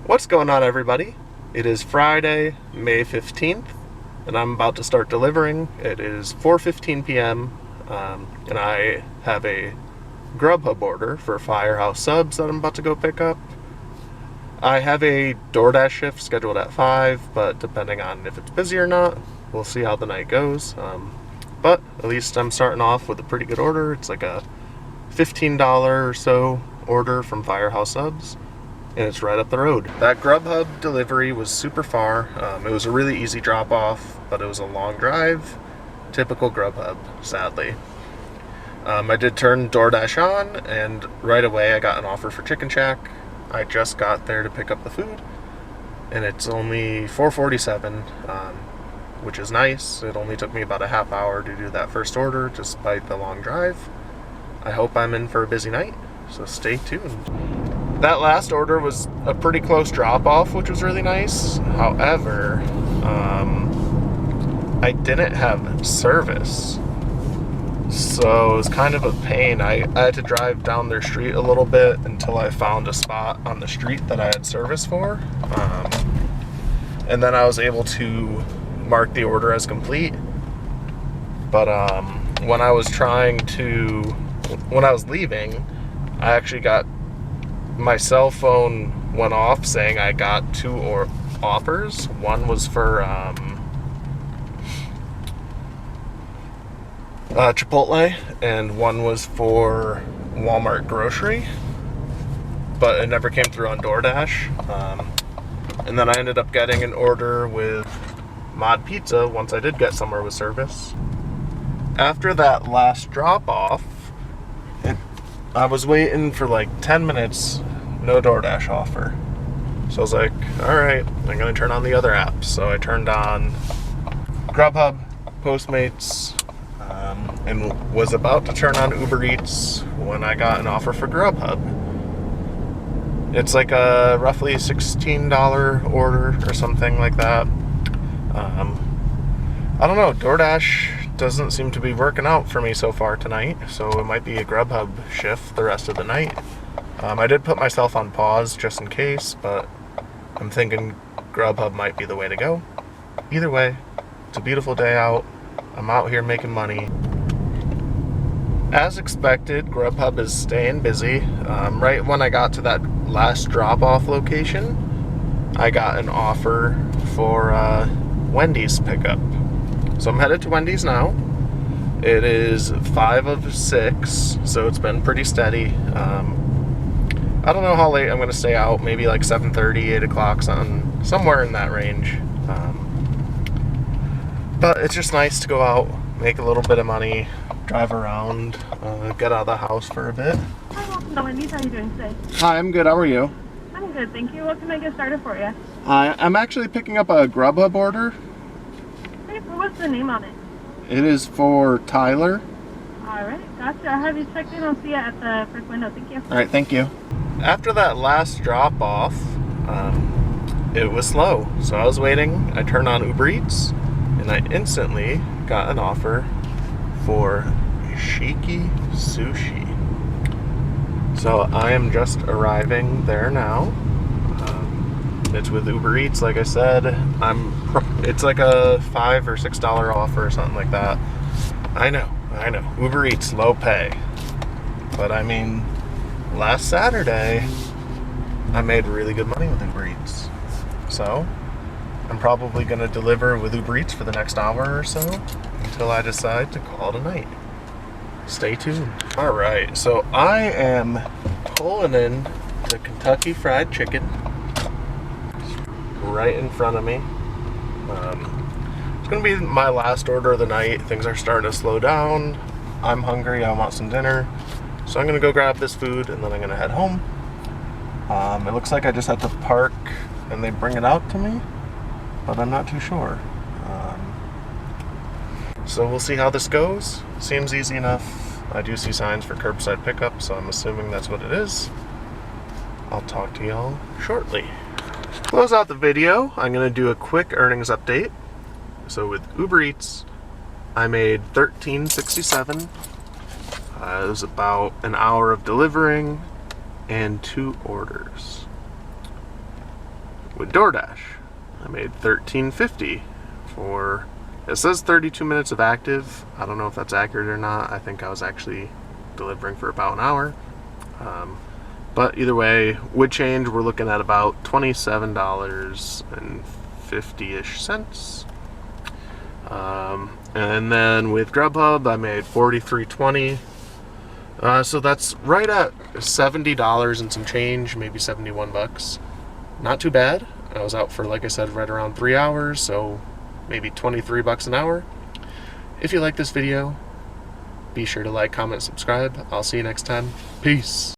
What's going on, everybody? It is Friday, May 15th, and I'm about to start delivering. It is 4:15 p.m., and I have a GrubHub order for Firehouse subs that I'm about to go pick up. I have a DoorDash shift scheduled at 5, but depending on if it's busy or not, we'll see how the night goes. But at least I'm starting off with a pretty good order. It's like a $15 or so order from Firehouse subs, and it's right up the road. That GrubHub delivery was super far. It was a really easy drop off, but it was a long drive. Typical GrubHub, sadly. I did turn DoorDash on, and right away I got an offer for Chicken Shack. I just got there to pick up the food, and it's only $4.47, which is nice. It only took me about a half hour to do that first order, despite the long drive. I hope I'm in for a busy night, so stay tuned. That last order was a pretty close drop-off, which was really nice. However, I didn't have service, so it was kind of a pain. I had to drive down their street a little bit until I found a spot on the street that I had service for, and then I was able to mark the order as complete. But when I was leaving, I actually got, my cell phone went off saying I got two offers. One was for Chipotle, and one was for Walmart grocery, but it never came through on DoorDash. And then I ended up getting an order with Mod Pizza once I did get somewhere with service. After that last drop off, I was waiting for like 10 minutes, no DoorDash offer. So I was like, alright, I'm gonna turn on the other apps. So I turned on GrubHub, Postmates, and was about to turn on UberEats when I got an offer for GrubHub. It's like a roughly $16 order or something like that. I don't know, DoorDash doesn't seem to be working out for me so far tonight, so it might be a GrubHub shift the rest of the night. I did put myself on pause just in case, but I'm thinking GrubHub might be the way to go. Either way, it's a beautiful day out. I'm out here making money. As expected, GrubHub is staying busy. Right when I got to that last drop-off location, I got an offer for Wendy's pickup. So I'm headed to Wendy's now. It is 5 of 6, so it's been pretty steady. I don't know how late I'm gonna stay out, maybe like 7:30, 8 o'clock, somewhere in that range. But it's just nice to go out, make a little bit of money, drive around, get out of the house for a bit. Hi, welcome to Wendy's. How are you doing today? Hi, I'm good. How are you? I'm good, thank you. What can I get started for you? I'm actually picking up a GrubHub order. Okay, what's the name on it? It is for Tyler. Alright, gotcha. I'll have you checked in. I'll see you at the first window. Thank you. All right, thank you. After that last drop off, it was slow. So I was waiting. I turned on UberEats, and I instantly got an offer for Shiki Sushi. So I am just arriving there now. It's with UberEats, like I said. It's like a $5 or $6 offer or something like that. I know. UberEats, low pay. But I mean, last Saturday, I made really good money with UberEats. So I'm probably gonna deliver with UberEats for the next hour or so until I decide to call it a night. Stay tuned. All right, so I am pulling in to Kentucky Fried Chicken. Right in front of me. It's gonna be my last order of the night. Things are starting to slow down. I'm hungry. I want some dinner, so I'm gonna go grab this food and then I'm gonna head home. It looks like I just have to park and they bring it out to me, but I'm not too sure. So we'll see how this goes. Seems easy enough. I do see signs for curbside pickup, so I'm assuming that's what it is. I'll talk to y'all shortly. Close out the video, I'm going to do a quick earnings update. So with UberEats, I made $13.67. It was about an hour of delivering and 2 orders. With DoorDash, I made $13.50 for, it says 32 minutes of active. I don't know if that's accurate or not. I think I was actually delivering for about an hour. But either way, with change, we're looking at about $27.50-ish. And then with GrubHub, I made $43.20. So that's right at $70 and some change, maybe 71 bucks. Not too bad. I was out for, like I said, right around 3 hours, so maybe 23 bucks an hour. If you like this video, be sure to like, comment, subscribe. I'll see you next time. Peace.